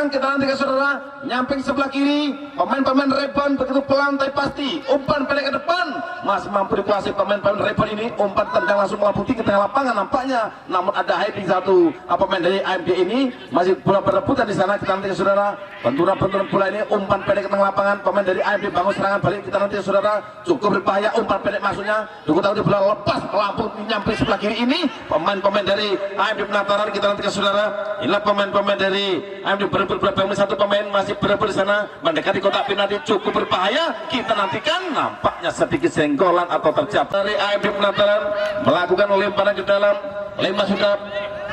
belakang kita nantikan saudara, nyamping sebelah kiri pemain-pemain Rebon begitu pelan tapi pasti, umpan pendek ke depan masih mampu dikuasai pemain-pemain Rebon ini, umpan tendang langsung melambung tinggi ke tengah lapangan nampaknya, namun ada heading satu pemain dari AMD ini masih bola berebutan di sana. Kita nantikan saudara, benturan bola ini, umpan pendek ke tengah lapangan pemain dari AMD bangun serangan balik. Kita nantikan saudara, cukup berbahaya umpan pendek masuknya, diketahui bola lepas melambung nyamping sebelah kiri ini pemain-pemain dari AMD Penataran. Kita nantikan saudara, inilah pemain-pemain dari AMD berebut bola, satu pemain masih berebut di sana mendekati kotak penalti, cukup berbahaya. Kita nantikan, nampaknya sedikit senggolan atau terjatuh dari AMD Penataran melakukan lemparan ke dalam, lempar sudah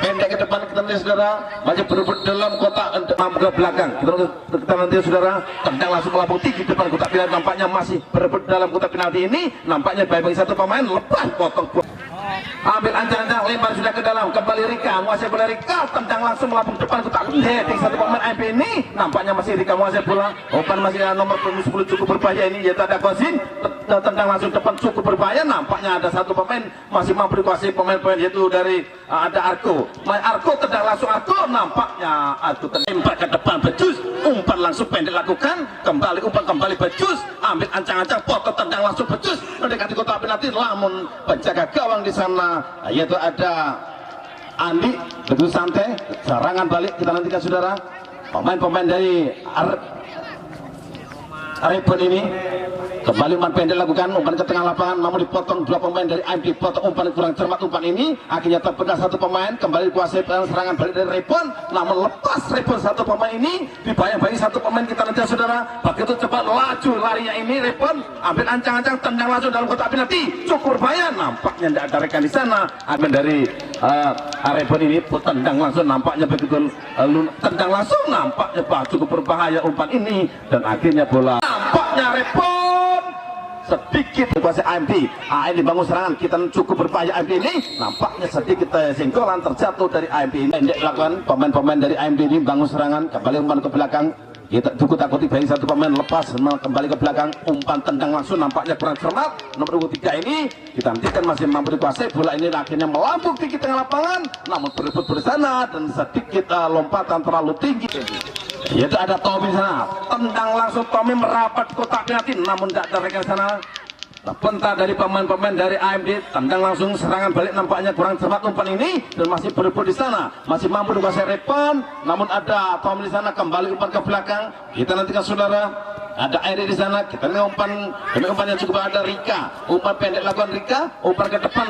pendek ke depan. Kita nanti saudara masih berebut dalam kotak ke belakang. Kita nanti saudara tendang langsung melambung tinggi depan kotak penalti, nampaknya masih berebut dalam kotak penalti ini, nampaknya bagi satu pemain lepas potong ambil ancang-ancang, lempar sudah ke dalam, kembali Rika menguasai bola. Rika tendang langsung melambung depan kotak heading satu pemain MP ini, nampaknya masih Rika menguasai bola, umpan masih nomor 10 cukup berbahaya ini, yaitu ada Kosin, tendang langsung depan cukup berbahaya, nampaknya ada satu pemain masih mampu dikuasai pemain-pemain, yaitu dari ada Arko. Arko tendang langsung, Arko nampaknya Arko lempar ke depan Bejus, umpan langsung pendek lakukan, kembali umpan kembali Bejus, ambil ancang-ancang, potong tendang langsung Bejus mendekati kotak penalti, namun penjaga gawang di sana yaitu ada Andi begitu santai, serangan balik. Kita nantikan saudara, pemain-pemain dari Rebon ini kembali umpan pendek lakukan, umpan ke tengah lapangan, namun dipotong dua pemain dari AMD, potong umpan kurang cermat umpan ini, akhirnya terpegang satu pemain, kembali dikuasai serangan balik dari Rebon, namun lepas Rebon satu pemain ini, dibayang-bayangi satu pemain. Kita nanti saudara, begitu cepat laju larinya ini Rebon, ambil ancang-ancang, tendang langsung dalam kotak penalti, cukup berbahaya, nampaknya tidak ada rekan di sana. Ambil dari Rebon ini, tendang langsung, nampaknya begitu tendang langsung, nampaknya cukup berbahaya umpan ini, dan akhirnya bola nampaknya Rebon sedikit dikuasai AMD. Bangun serangan, kita cukup berbahaya AMD ini, nampaknya sedikit senggolan terjatuh dari AMD ini. Pendek lakukan pemain-pemain dari AMD ini bangun serangan, kembali umpan ke belakang, kita cukup takuti bagi satu pemain lepas kembali ke belakang, umpan tendang langsung, nampaknya kurang cermat nomor 23 ini. Kita nantikan masih mampu dikuasai bola ini, akhirnya melambung tinggi tengah lapangan, namun berebut bersana dan sedikit lompatan terlalu tinggi, yaitu ada Tommy sana, tendang langsung Tommy merapat kotak penalti, namun tidak ada rekan sana. Terpentar dari pemain-pemain dari AMD, tendang langsung serangan balik, nampaknya kurang cermat umpan ini dan masih berebut di sana, masih mampu dikuasai Rebon, namun ada Tommy di sana, kembali umpan ke belakang. Kita nantikan saudara, ada Eri di sana, kita lihat umpan yang cukup, ada Rika, umpan pendek lakukan Rika, umpan ke depan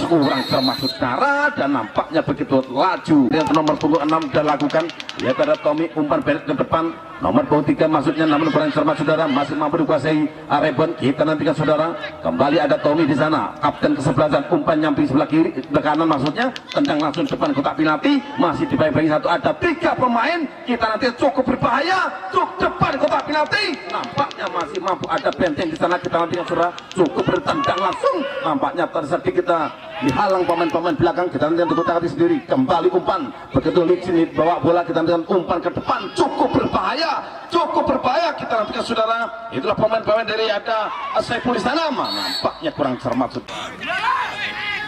kurang cermat saudara, dan nampaknya begitu laju yang nomor punggung 6 sudah lakukan, yaitu ada Tommy, umpan pendek ke depan nomor punggung 3 maksudnya, namun kurang cermat saudara, masih mampu dikuasai Rebon. Kita nantikan saudara, kembali ada Tommy di sana, kapten kesebelasan, umpan nyamping sebelah kiri, sebelah kanan maksudnya, tendang langsung depan kotak penalti, masih dibayang-bayangi satu, ada 3 pemain. Kita nanti cukup berbahaya, cukup depan kotak penalti, nampaknya masih mampu ada benteng di sana. Kita nantikan saudara, cukup bertendang langsung, nampaknya tersedih kita dihalang pemain-pemain belakang. Kita nanti untuk kotak sendiri, kembali umpan begitu licin bawa bola, kita nantikan umpan ke depan, cukup berbahaya, cukup berbahaya. Kita nantikan saudara, itulah pemain-pemain dari ada Saiful di sana, nampaknya kurang cermat.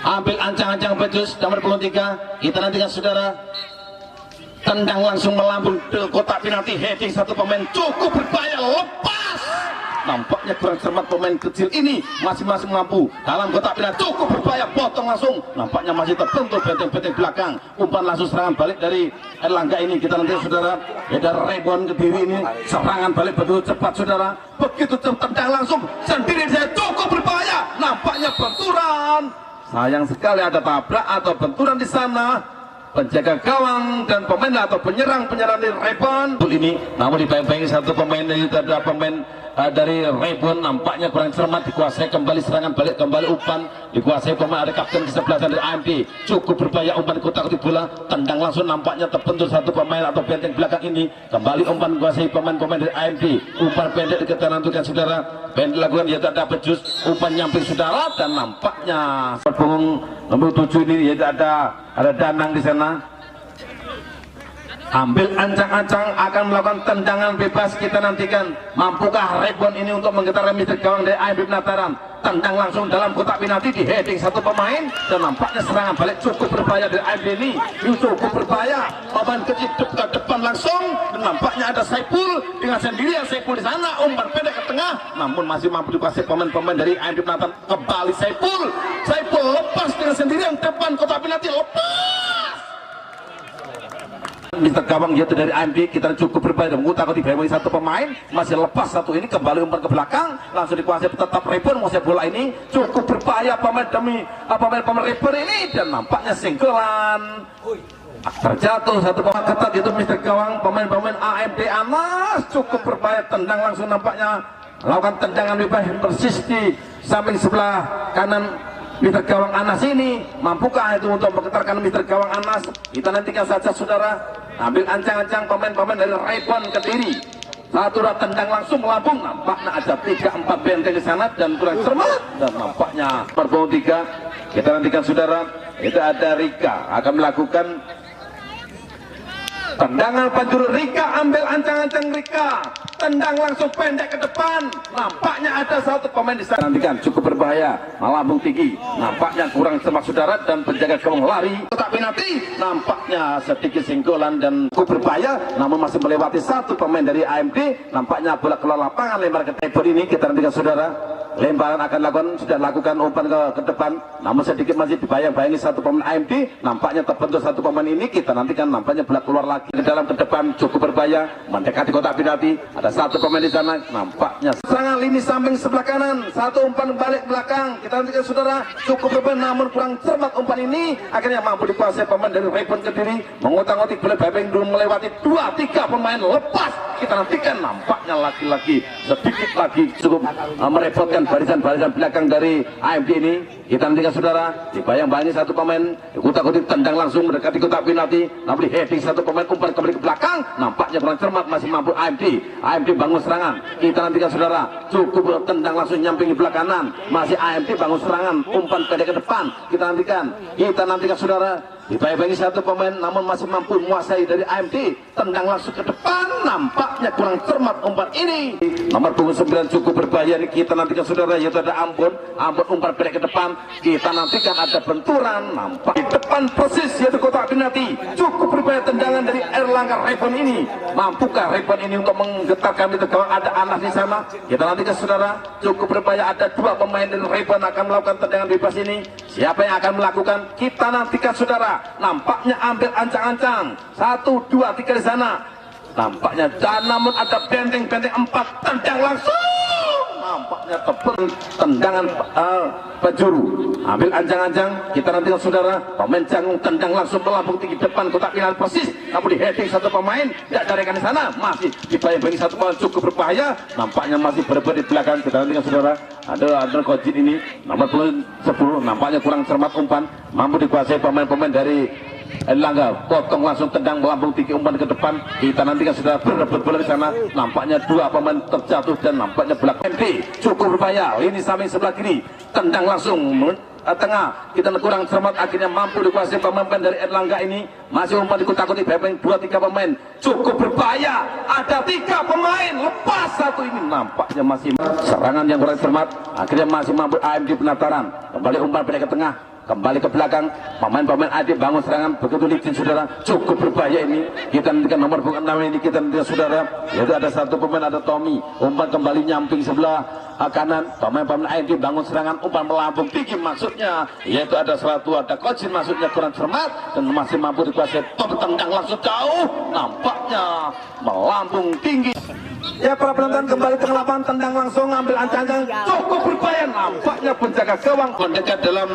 Ambil ancang-ancang Bejus nomor 23. Kita nantikan saudara, tendang langsung melambung ke kotak penalti, heading satu pemain, cukup berbahaya, lepas, nampaknya kurang cermat pemain kecil ini, masing-masing mampu dalam kotak penalti, cukup berbahaya, potong langsung, nampaknya masih terbentur benteng-benteng belakang, umpan langsung serangan balik dari Erlangga ini. Kita nanti saudara, ada Rebon Kediri ini, serangan balik betul cepat saudara, begitu tendang langsung sendiri saya, cukup berbahaya, nampaknya benturan, sayang sekali ada tabrak atau benturan di sana. Penjaga gawang dan pemain atau penyerang dari Rebon ini, namun dibayang-bayangi satu pemain dari dari Rebon, nampaknya kurang cermat, dikuasai kembali serangan balik, kembali umpan dikuasai pemain, ada kapten kesebelasan dari AMD, cukup berbahaya umpan kotak bola, tendang langsung, nampaknya terbentur satu pemain atau benteng belakang ini, kembali umpan dikuasai pemain-pemain dari AMD, umpan pendek kita nantikan saudara, pendek lakukan, yaitu ada Bejus, umpan nyamping saudara, dan nampaknya punggung nomor 7 ini, yaitu ada Danang di sana, ambil ancang-ancang akan melakukan tendangan bebas. Kita nantikan mampukah Rebon ini untuk menggetar remis gawang dari AMD Penataran. tendang langsung dalam kotak penalti, di heading satu pemain, dan nampaknya serangan balik cukup berbahaya dari AMD ini. Cukup berbahaya, pemain kecil ke depan langsung, dan nampaknya ada Saiful dengan sendirian. Saiful di sana, umpan pendek ke tengah, namun masih mampu dikuasai pemain-pemain dari AMD penonton. Kembali Saiful lepas dengan sendirian depan kotak penalti, lepas. Mister gawang yaitu dari AMD, kita cukup berbahaya dan mengutak-utik satu pemain, masih lepas satu ini, kembali umpan ke belakang, langsung dikuasai tetap Rayfon. Musuh bola ini cukup berbahaya pemain demi pemain Rayfon ini, dan nampaknya singgolan. Terjatuh satu pemain ketat yaitu Mister gawang pemain AMD Anas, cukup berbahaya, tendang langsung, nampaknya lakukan tendangan bebas persis di samping sebelah kanan Mister gawang Anas ini. Mampukah itu untuk menggetarkan Mister gawang Anas? Kita nantikan saja saudara. Ambil ancang-ancang pemain-pemain dari Rayfon Kediri. Satu tendang langsung melambung, nampaknya ada 3-4 benteng di sana dan kurang cermat, dan nampaknya perbau 3. Kita nantikan saudara. Itu ada Rika akan melakukan tendangan panjur. Rika ambil ancang-ancang, Rika tendang langsung pendek ke depan, nampaknya ada satu pemain di sana. Nantikan cukup berbahaya, melambung tinggi, nampaknya kurang cermat saudara, dan penjaga gawang lari kotak penalti, nampaknya sedikit singgolan dan cukup berbahaya, namun masih melewati satu pemain dari AMD. Nampaknya bola keluar lapangan, lempar ke table ini. Kita nantikan saudara, lemparan akan sudah lakukan umpan ke depan, namun sedikit masih dibayang-bayangi satu pemain AMD. Nampaknya terbentuk satu pemain ini. Kita nantikan, nampaknya bola keluar lagi ke dalam ke depan, cukup berbahaya, mendekati kotak penalti. Ada satu pemain di sana, nampaknya serangan lini samping sebelah kanan, satu umpan balik belakang. Kita nantikan saudara, cukup berbahaya namun kurang cermat umpan ini, akhirnya mampu dikuasai pemain dari Rayfon Kediri. Mengutak-utik bola babeng dulu, melewati 2-3 pemain, lepas. Kita nantikan, nampaknya lagi-lagi sedikit lagi cukup merepotkan barisan-barisan belakang dari AMD ini. Kita nantikan saudara, dibayang-bayangi satu pemain, dikutak-kutik tendang langsung mendekati kotak penalti, namun di heading satu pemain, umpan kembali ke belakang, nampaknya kurang cermat, masih mampu AMD bangun serangan. Kita nantikan saudara, cukup tendang langsung nyamping di belah kanan, masih AMD bangun serangan, umpan pendek ke depan. Kita nantikan saudara, dibayang-bayangi satu pemain namun masih mampu menguasai dari AMD, tendang langsung ke depan, nampaknya kurang cermat umpan ini. Nomor punggung 9 cukup berbahaya. Kita nantikan saudara, yaitu ada Ambon umpan pendek ke depan. Kita nantikan ada benturan, nampak di depan persis yaitu kotak penalti. Cukup berbahaya tendangan dari Erlangga Rayfon ini. Mampukah Rayfon ini untuk menggetarkan itu gawang? Ada Anas di sana. Kita nantikan saudara, cukup berbahaya, ada dua pemain dari Rayfon akan melakukan tendangan bebas ini. Siapa yang akan melakukan? Kita nantikan saudara. Nampaknya ambil ancang-ancang 1, 2, 3 di sana. Nampaknya namun ada benteng-benteng 4, tendang langsung. Nampaknya tebal tendangan penjuru. Ambil ancang-ancang. Kita nantikan saudara, pemain Jangung tendang langsung melambung tinggi depan kotak penalti persis, namun di heading satu pemain, tidak carikan di sana, masih dibayang-bayangi satu pemain cukup berbahaya. Nampaknya masih berber di belakang. Kita nantikan saudara, ada Kojin ini nomor 10, nampaknya kurang cermat umpan, mampu dikuasai pemain-pemain dari Erlangga, potong langsung tendang melambung tinggi umpan ke depan. Kita nantikan sudah berebut bola di sana. Nampaknya dua pemain terjatuh dan nampaknya bola MP cukup berbahaya. Ini samping sebelah kiri, tendang langsung tengah. Kita kurang cermat, akhirnya mampu dikuasai pemain dari Erlangga ini. Masih umpan dikutak-kutik babeng 2-3 pemain, cukup berbahaya. Ada 3 pemain, lepas satu ini. Nampaknya masih serangan yang kurang cermat, akhirnya masih mampu AMD Penataran. Kembali umpan pendek ke tengah, kembali ke belakang, pemain-pemain AD bangun serangan begitu licin saudara, cukup berbahaya ini. Kita nantikan nomor 6 ini, kita nantikan saudara, yaitu ada satu pemain, ada Tommy, umpan kembali nyamping sebelah kanan, pemain-pemain AD bangun serangan, umpan melambung tinggi maksudnya, yaitu ada Selatu, ada Kojin, maksudnya kurang cermat dan masih mampu dikuasai, tendang langsung jauh, nampaknya melambung tinggi. Ya, para penonton kembali tengah lapangan, tendang langsung, ambil ancang-ancang, cukup berbahaya. Nampaknya penjaga gawang mendekat dalam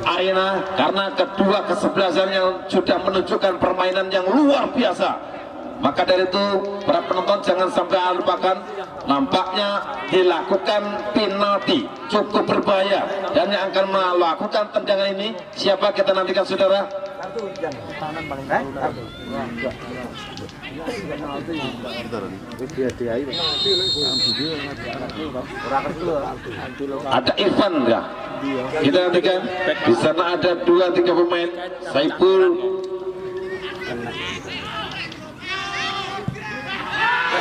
arena karena kedua kesebelasan yang sudah menunjukkan permainan yang luar biasa. Maka dari itu para penonton jangan sampai lupakan, nampaknya dilakukan penalti cukup berbahaya, dan yang akan melakukan tendangan ini siapa, kita nantikan saudara. Ada Irfan ya, kita nantikan. Di sana ada 2-3 pemain, Saiful.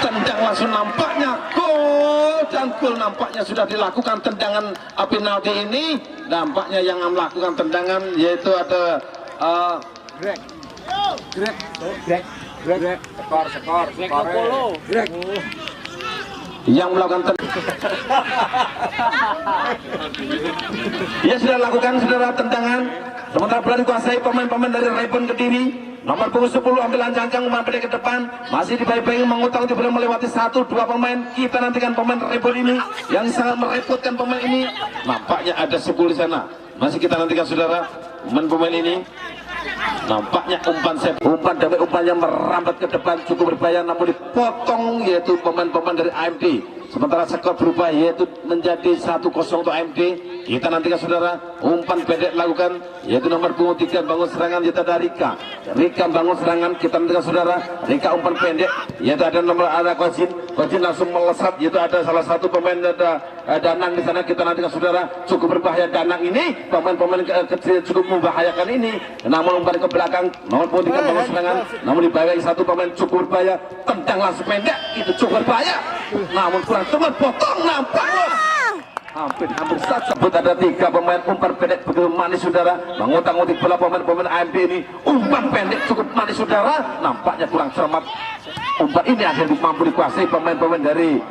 tendang langsung, nampaknya gol, dan gol nampaknya sudah dilakukan tendangan penalti ini. Nampaknya yang melakukan tendangan yaitu ada Greg. yang melakukan ya sudah lakukan saudara tendangan, sementara berani dikuasai pemain-pemain dari Rebon Kediri. Nomor punggung 10 ambil ancang-ancang umpan pendek ke depan, masih dibayi-bayi mengutang tidak melewati 1-2 pemain. Kita nantikan pemain Rebon ini yang sangat merepotkan pemain ini. Nampaknya ada 10 di sana, masih kita nantikan saudara pemain ini. Nampaknya umpan damai, umpan yang merambat ke depan cukup berbahaya, namun dipotong yaitu pemain-pemain dari AMD. Sementara skor berubah yaitu menjadi 1-0 untuk AMD. Kita nantikan saudara umpan pendek lakukan yaitu nomor punggung 3 bangun serangan yaitu ada Rika bangun serangan. Kita nantikan saudara Rika umpan pendek yaitu ada nomor Kojin langsung melesat yaitu ada salah satu pemain ada Danang di sana. Kita nantikan saudara cukup berbahaya Danang ini, pemain-pemain kecil cukup membahayakan ini, namun umpan ke belakang nomor punggung 3 bangun serangan, namun dibayangi satu pemain cukup berbahaya, tendang langsung pendek itu cukup berbahaya, namun kurang teman potong. Nampaknya hampir saja sebut ada 3 pemain umpan pendek begitu manis saudara, mengutang-utik bola pemain AMD ini. Umpan pendek cukup manis saudara, nampaknya kurang cermat. Umpan ini akhirnya mampu dikuasai pemain-pemain dari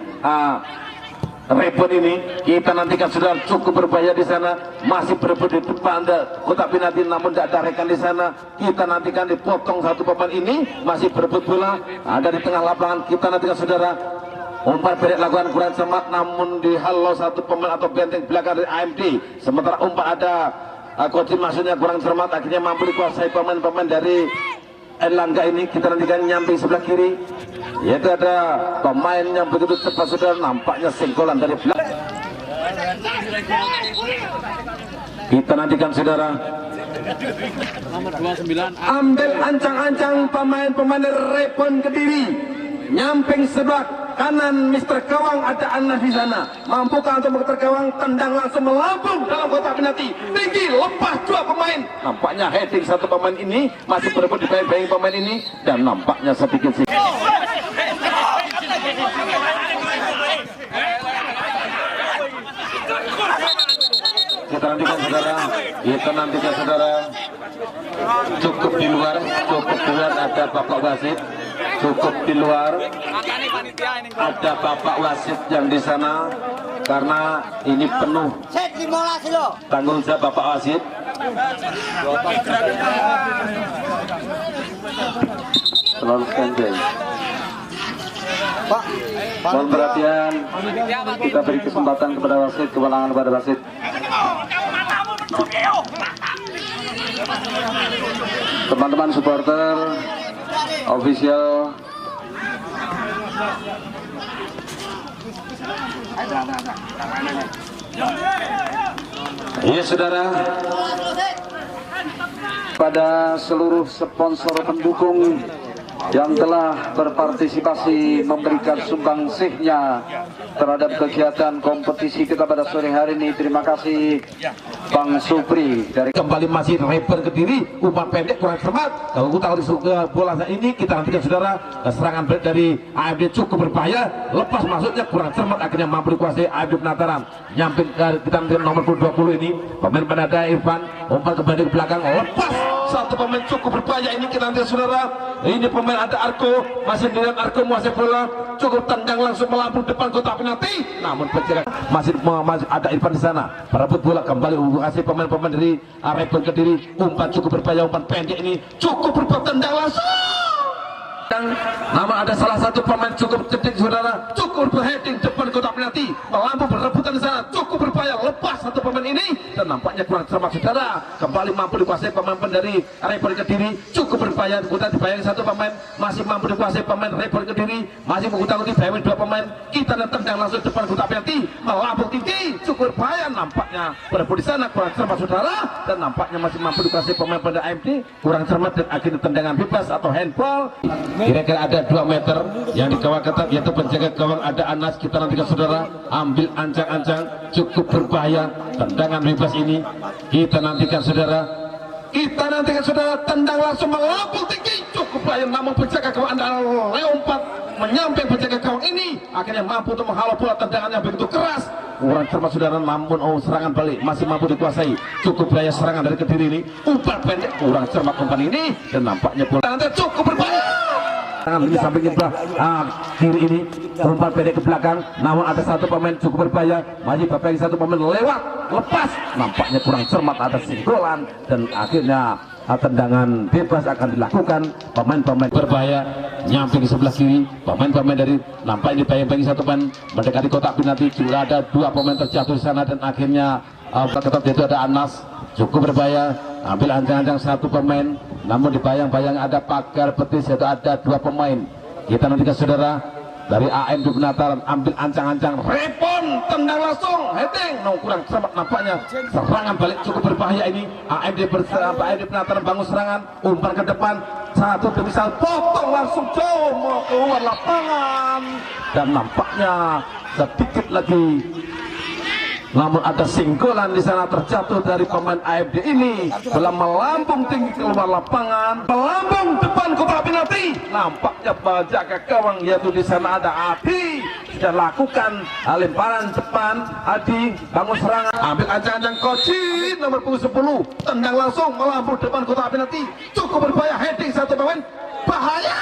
Rebon ini. Kita nantikan saudara cukup berbahaya di sana, masih berebut di depan kotak penalti, namun tidak ada rekan di sana. Kita nantikan dipotong satu pemain ini, masih berebut bola ada di tengah lapangan. Kita nantikan saudara umpan pendek lakukan kurang cermat, namun dihalau satu pemain atau benteng belakang dari AMD. Sementara umpan ada Kojin maksudnya kurang cermat, akhirnya mampu dikuasai pemain-pemain dari Erlangga ini. Kita nantikan nyamping sebelah kiri yaitu ada pemain yang begitu cepat saudara, nampaknya senggolan dari belakang. Kita nantikan saudara Nomor 29 ambil ancang-ancang pemain dari Rebon Kediri, nyamping sebelah kanan Mr. Gawang ada Anas di sana. Mampukah untuk Mr. Gawang tendang langsung melambung dalam kotak penalti tinggi, lepas 2 pemain. Nampaknya heading satu pemain ini, masih berebut di bayang pemain ini, dan nampaknya sedikit sih. Kita nantikan saudara cukup di luar ada Bapak Wasit, cukup di luar ada Bapak Wasit yang di sana karena ini penuh tanggung jawab Bapak Wasit. Selalu standby. Mohon perhatian, kita beri kesempatan kepada wasit, kewenangan kepada wasit. Teman-teman supporter, official, ya saudara, pada seluruh sponsor pendukung yang telah berpartisipasi memberikan sumbangsihnya terhadap kegiatan kompetisi kita pada sore hari ini. Terima kasih Bang Supri dari kembali masih Rebon Kediri, umpan pendek kurang cermat. Kalau kita tahu bola ini kita nantikan saudara serangan dari AMD cukup berbahaya, lepas masuknya kurang cermat, akhirnya mampu dikuasai AMD Penataran. Nyamping kita nantikan nomor 20 ini pemain penada Irfan, umpan kembali ke belakang, lepas satu pemain cukup berbahaya ini. Kita nantikan saudara, ini pemain ada Arko, masih dengan Arko menguasai bola, cukup tendang langsung melambung depan kotak penalti, namun penjaga masih ada Irfan di sana, merebut bola kembali menguasai pemain-pemain dari Rebon Kediri. Umpan cukup berbahaya, umpan pendek ini cukup berbahaya, tendang langsung. Namun ada salah satu pemain cukup cerdik saudara, cukup berheading depan kotak penalti, melambung berebutan di sana, cukup berbahaya, lepas satu pemain ini, dan nampaknya kurang cermat saudara, kembali mampu dikuasai pemain dari Rebon Kediri, cukup berbahaya. Kita dibayangi satu pemain, masih mampu dikuasai pemain Rebon Kediri, masih mengutang-utik dibayangi 2 pemain. Kita tendang langsung depan kotak penalti, melambung tinggi, cukup berbahaya, nampaknya berebut di sana, kurang cermat saudara, dan nampaknya masih mampu dikuasai pemain pada AMD, kurang cermat, dan akhirnya tendangan bebas atau handball. Kira-kira ada 2 meter yang dikawal ketat yaitu penjaga gawang ada Anas. Kita nantikan saudara, ambil ancang-ancang cukup berbahaya, tendangan bebas ini kita nantikan saudara. Kita nantikan saudara, tendang langsung melambung tinggi cukup berbahaya, namun penjaga gawang anda lompat menyamping penjaga gawang ini akhirnya mampu untuk menghalau bola tendangan yang begitu keras. Kurang cermat saudara, namun serangan balik masih mampu dikuasai. Cukup berbahaya serangan dari Kediri ini, umpan pendek kurang cermat umpan ini, dan nampaknya bola tangan cukup berbahaya. Tangan di samping sebelah kiri ini, umpan pendek ke belakang, namun ada satu pemain cukup berbahaya, masih berpegang satu pemain lewat, lepas, nampaknya kurang cermat atas singgolan, dan akhirnya tendangan bebas akan dilakukan. Pemain-pemain berbahaya nyamping di sebelah kiri, pemain-pemain dari nampak ini bayang-bayang satu pemain mendekati kotak penalti, sudah ada dua pemain terjatuh di sana, dan akhirnya ketat itu ada Anas cukup berbahaya, ambil ancang-ancang satu pemain, namun dibayang-bayang ada pagar betis, yaitu ada dua pemain. Kita nantikan saudara dari AM di Penataran, ambil ancang-ancang, repon, tendang langsung, heading, kurang cermat nampaknya. Serangan balik cukup berbahaya ini. AM di Penataran bangun serangan, umpan ke depan, satu demi satu, potong langsung jauh mau keluar lapangan, dan nampaknya sedikit lagi. Namun ada singgolan di sana terjatuh dari pemain AFD ini, bola melambung tinggi keluar lapangan, melambung depan kotak penalti. Nampaknya penjaga gawang yaitu di sana ada Adi sudah lakukan lemparan depan. Adi bangun serangan, ambil ancang-ancang Koci nomor punggung 10, tendang langsung melambung depan kotak penalti, cukup berbahaya, heading satu pemain, bahaya.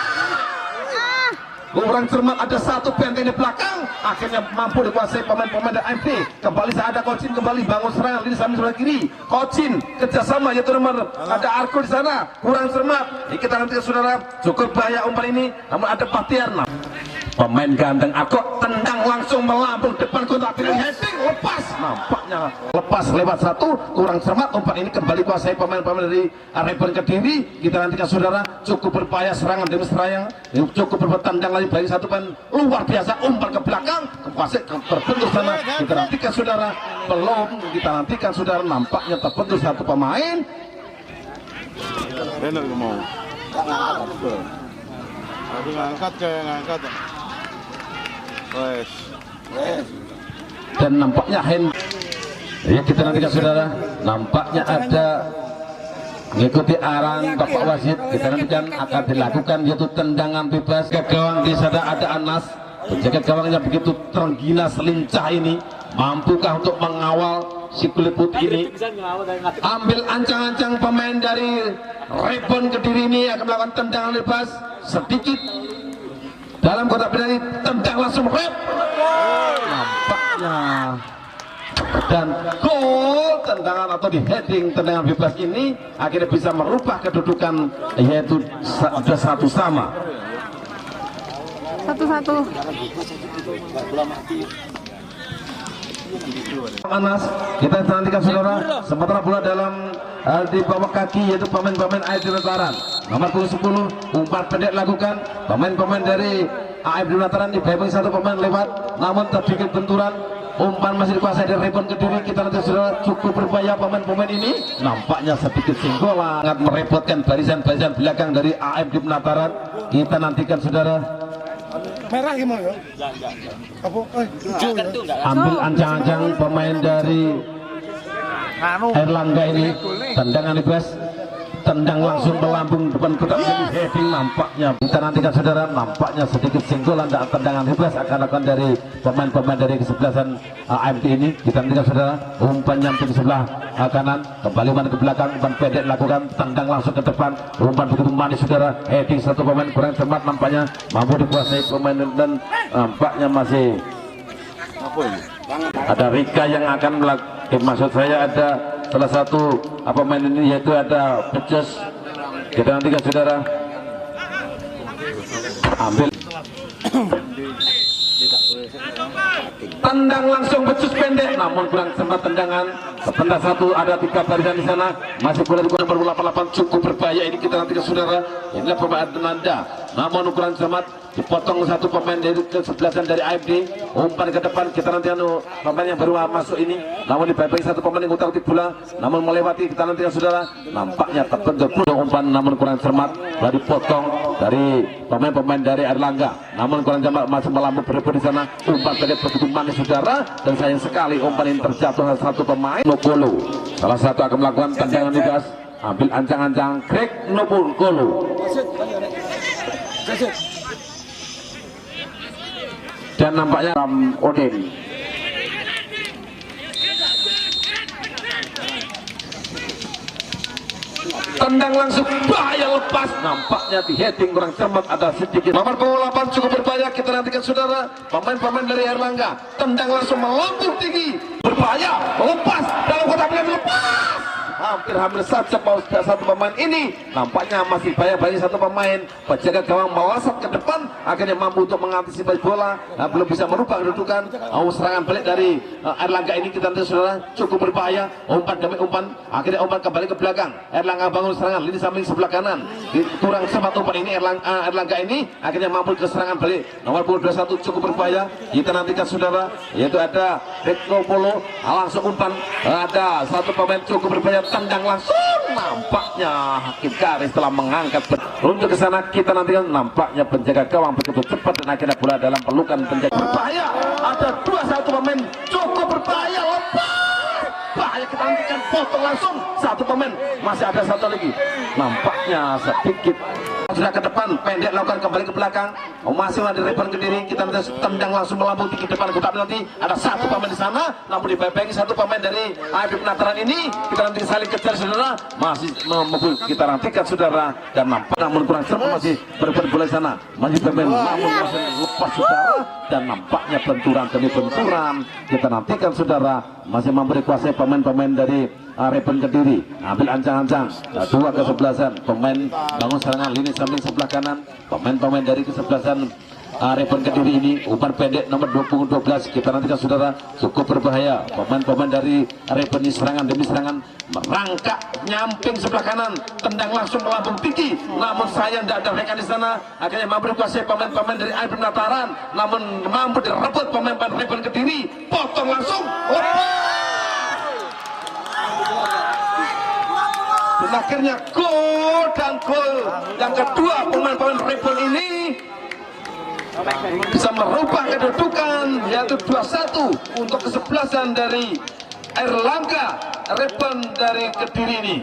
Kurang cermat, ada satu benteng di belakang, akhirnya mampu dikuasai pemain-pemain dari AMD. Kembali ada Kocin, kembali bangun serangan ini sambil sebelah kiri. Kocin kerjasama yaitu nomor ada Arko di sana, kurang cermat. Kita nanti saudara, cukup bahaya umpan ini, namun ada Patiarna. Pemain ganteng Arko tendang langsung melambung depan kotak penalti, heading lepas, nampaknya lepas lewat satu, kurang cermat umpan ini, kembali kuasai pemain-pemain dari Rebon Kediri. Kita nantikan saudara, cukup berbahaya serangan demi serangan, cukup bertandang lagi bagi satu pemain luar biasa, umpan ke belakang, kuasai terbentuk sana. Kita nantikan saudara, belum kita nantikan saudara, nampaknya terbentuk satu pemain. Benar mau. Aku ngangkat kayak ngangkat. Dan nampaknya ya kita nantikan saudara, nampaknya ada mengikuti arahan Bapak Wasit. Kita nantikan akan dilakukan yaitu tendangan bebas ke gawang. Di sana ada Anas, penjaga gawangnya begitu tergila selincah ini, mampukah untuk mengawal si kulit putih ini? Ambil ancang-ancang pemain dari Rebon Kediri ini akan melakukan tendangan bebas sedikit dalam kotak penalti, tendang langsung rep, nampaknya, dan gol tendangan atau di heading tendangan bebas ini akhirnya bisa merubah kedudukan, yaitu sudah satu sama. Satu-satu. Anas, kita nantikan saudara, sementara bola dalam di bawah kaki yaitu pemain-pemain AFD Penataran. Nomor punggung 10, umpan pendek lakukan, pemain-pemain dari AFD Penataran dibayang satu pemain lewat, namun terbikin benturan, umpan masih dikuasai dari Rebon Kediri. Kita nanti saudara, cukup berbahaya pemain-pemain ini, nampaknya sedikit singgolan, sangat merepotkan barisan-barisan belakang dari AFD Penataran. Kita nantikan saudara. Merah gimana ya? Apa? Ambil ancang-ancang pemain dari Erlangga ini, tendangan bebas, tendang langsung melambung depan kotak penalti, heading, nampaknya kita nantikan saudara, nampaknya sedikit singgolan dan tendangan bebas akan dilakukan dari pemain-pemain dari kesebelasan AMT ini. Kita nantikan saudara, umpan nyamping di sebelah kanan, kembali umpan ke belakang, umpan pendek lakukan, tendang langsung ke depan, umpan begitu manis saudara, heading satu pemain kurang cermat, nampaknya mampu dikuasai pemain, dan nampaknya masih ada Rika yang akan melakukan, maksud saya ada salah satu pemain ini yaitu ada Becus. Kita nantikan saudara, ambil tendang langsung Becus pendek, namun kurang sempat tendangan. Sebentar satu, ada tiga barisan di sana, masih boleh digunakan nomor 88, cukup berbahaya ini. Kita nantikan saudara, inilah pemain Nanda, namun ukuran cermat, dipotong satu pemain dari kesebelasan dari AFD, umpan ke depan. Kita nanti pemain yang baru masuk ini, namun dibayang satu pemain yang utak-utik bola, namun melewati. Kita nanti saudara, nampaknya terbentuk umpan, namun kurang cermat, dari potong dari pemain-pemain dari Erlangga, namun kurang cermat, masih melambung berebut di sana, umpan pendek begitu manis saudara, dan sayang sekali umpan ini terjatuh satu pemain. Nokolo salah satu akan melakukan tendangan bebas, ambil ancang-ancang Greg Nokolo. dan nampaknya Odin. tendang langsung, bahaya, lepas, nampaknya di heading kurang cermat, ada sedikit. Nomor punggung 8 cukup berbahaya, kita nantikan saudara, pemain-pemain dari Erlangga, tendang langsung melambung tinggi, berbahaya, lepas, dalam kotak penalti, lepas, hampir saja satu pemain ini, nampaknya masih bahaya satu pemain, penjaga gawang melesat ke depan, akhirnya mampu untuk mengantisipasi bola, belum bisa merubah kedudukan. Serangan balik dari Erlangga ini kita lihat saudara, cukup berbahaya, umpan demi umpan, akhirnya umpan kembali ke belakang, Erlangga bangun serangan, lini samping sebelah kanan, kurang sempat umpan ini Erlangga ini, akhirnya mampu ke serangan balik, nomor punggung 21 cukup berbahaya, kita nantikan saudara, yaitu ada Rekno Polo, langsung umpan, ada satu pemain cukup berbahaya, tendang langsung, nampaknya Hakim Garis telah mengangkat untuk ke sana, kita nantikan, nampaknya penjaga gawang begitu cepat dan akhirnya bola dalam pelukan penjaga. Berbahaya, ada 2-1 pemain cukup berbahaya, lepas, bahaya, kita nantikan, potong langsung satu pemain, masih ada satu lagi, nampaknya sedikit sudah ke depan, pendek lakukan kembali ke belakang, masih ada Repan Kediri, kita tendang langsung melambung tinggi depan kotak penalti, ada satu pemain di sana, namun dibayangi satu pemain dari AFC Penataran ini, kita nanti saling kejar saudara, masih memukul, kita nantikan saudara, dan namun kurang cermat, masih berbuat bola sana, masih pemain, namun masih lepas saudara, dan nampaknya benturan demi benturan, kita nantikan saudara, masih mampu dikuasai pemain-pemain dari Repan Kediri, ambil ancang-ancang, dua kesebelasan pemain bangun serangan lini samping sebelah kanan, pemain-pemain dari kesebelasan Repan Kediri ini, umpan pendek nomor 12, kita nantikan saudara, cukup berbahaya, pemain-pemain dari Repan ini serangan demi serangan, merangkak nyamping sebelah kanan, tendang langsung melambung tinggi, namun sayang tidak ada rekan di sana, akhirnya mampu dikuasai pemain-pemain dari AFC Penataran, namun mampu direbut pemain-pemain Repan Kediri, potong langsung, dan akhirnya gol, dan gol yang kedua pemain-pemain Repan ini bisa merubah kedudukan, yaitu 2-1 untuk kesebelasan dari Erlangga Repan dari Kediri ini.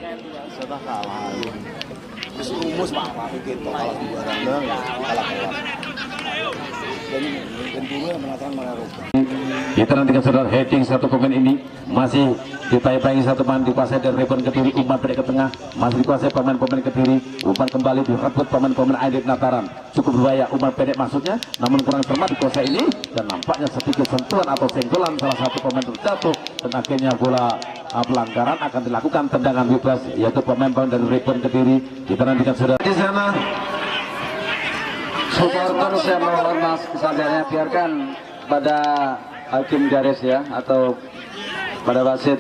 Rumus Pak gitu kalau di barang kalah. Dan dulu yang mengatakan mengaruh. Kita nantikan saudara, heading satu pemain ini masih ditayang-tayangi satu pemain dikuasai dari Repan Kediri, umpan pendek ke tengah masih dikuasai pemain-pemain Kediri, umpan kembali direbut pemain-pemain AFC Penataran, cukup berbahaya, umpan pendek maksudnya, namun kurang cermat dikuasai ini, dan nampaknya sedikit sentuhan atau senggolan salah satu pemain terjatuh, dan akhirnya bola pelanggaran akan dilakukan, tendangan bebas, yaitu pemain-pemain dari Repan Kediri. Kita nantikan saudara di sana. Supporter saya mohon maaf kesabarannya, biarkan pada Hakim Garis ya, atau pada wasit,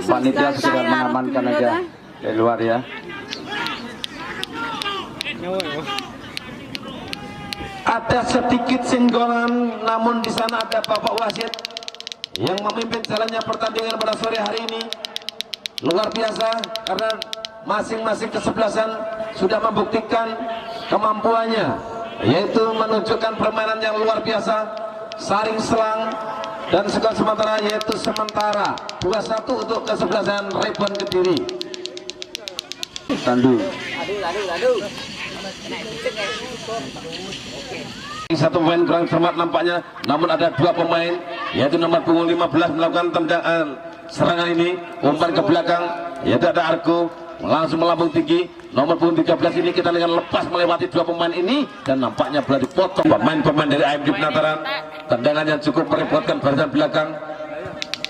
panitia sekedar mengamankan aja dari luar ya. Ada sedikit senggolan, namun di sana ada Bapak wasit yang memimpin jalannya pertandingan pada sore hari ini. Luar biasa, karena masing-masing kesebelasan sudah membuktikan kemampuannya, yaitu menunjukkan permainan yang luar biasa, saring selang dan skor sementara yaitu sementara 2-1 untuk kesebelasan Repan Kediri. Tandu. Satu pemain kurang cermat nampaknya, namun ada dua pemain, yaitu nomor punggung 15 melakukan tendangan serangan ini, umpan ke belakang, yaitu ada Argo langsung melambung tinggi, nomor punggung 13 ini kita dengan lepas melewati dua pemain ini, dan nampaknya bola dipotong pemain-pemain dari AFC Penataran, tendangan yang cukup merepotkan barisan belakang,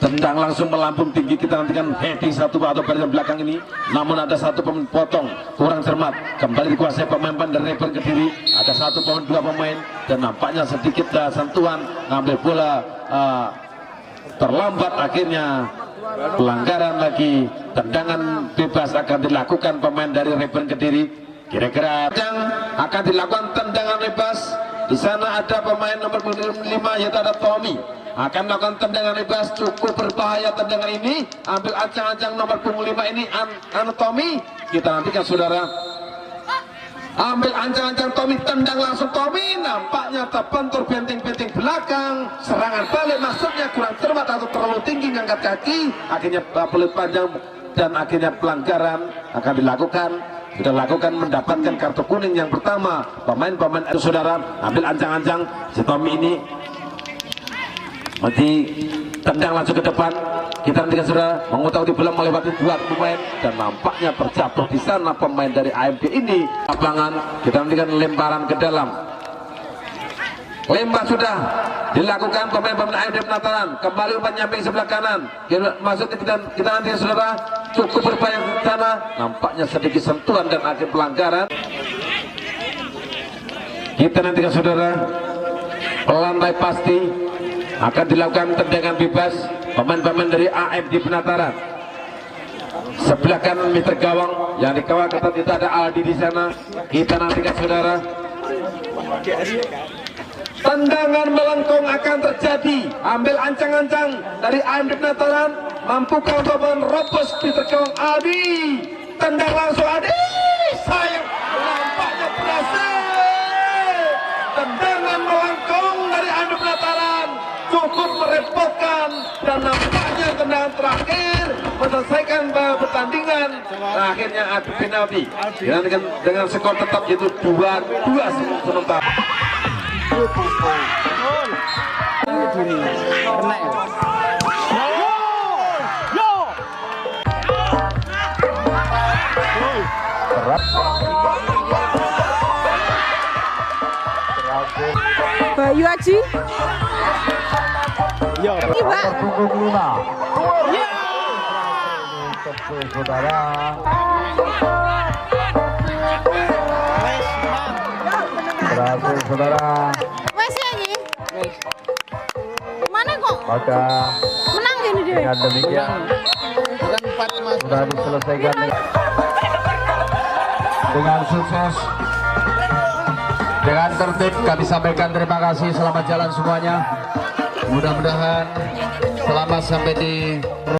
tendang langsung melambung tinggi, kita nantikan heading satu atau barisan belakang ini, namun ada satu pemain potong, kurang cermat, kembali dikuasai pemain-pemain dari Repan Kediri, ada satu pemain dua pemain, dan nampaknya sedikit sentuhan, ngambil bola terlambat, akhirnya pelanggaran lagi, tendangan bebas akan dilakukan pemain dari Repan Kediri. Kira-kira yang akan dilakukan tendangan bebas, di sana ada pemain nomor 5 yaitu ada Tommy, akan melakukan tendangan bebas, cukup berbahaya tendangan ini, ambil ancang-ancang nomor punggung 5 ini Tommy, kita nantikan saudara, ambil ancang-ancang Tommy, tendang langsung Tommy, nampaknya terbentur benting-benting belakang, serangan balik maksudnya kurang cermat atau terlalu tinggi ngangkat kaki, akhirnya peluit panjang, dan akhirnya pelanggaran akan dilakukan, sudah lakukan mendapatkan kartu kuning yang pertama. Pemain-pemain itu saudara ambil ancang-ancang si Tommy ini masih tendang langsung ke depan. Kita nantikan saudara mengetahui belum melewati 2 pemain dan nampaknya terjatuh di sana pemain dari AMD ini. Lapangan kita nantikan lemparan ke dalam. Lempar sudah dilakukan pemain-pemain AMD Penataran. Kembali umpan nyamping sebelah kanan. Maksudnya kita nantikan saudara cukup berbahaya di sana. Nampaknya sedikit sentuhan dan akhir pelanggaran. Kita nantikan saudara lantai pasti akan dilakukan tendangan bebas pemain-pemain dari AMD Penataran. Sebelah kanan meter gawang yang dikawal ketat itu ada Aldi di sana. Kita nantikan saudara. Tendangan melengkung akan terjadi. Ambil ancang-ancang dari AMD Penataran. Mampukah untuk menerobos meter gawang Aldi? Tendang langsung Aldi. Sayang, nampaknya berhasil. Tendangan melengkung dari AMD Penataran cukup merepotkan dan nampaknya tendangan terakhir menyelesaikan pertandingan. Akhirnya adu penalti dengan skor tetap yaitu 2-2 sementara. Bayu Aji. Yo. Iba. Punggung 5. Ya. Saudara. Berhasil saudara. Wes ya iki. Mana kok? Maka Menang gini dia. dengan demikian sudah diselesaikan dengan sukses. Dengan tertib kami sampaikan terima kasih, selamat jalan semuanya. Mudah-mudahan selamat sampai di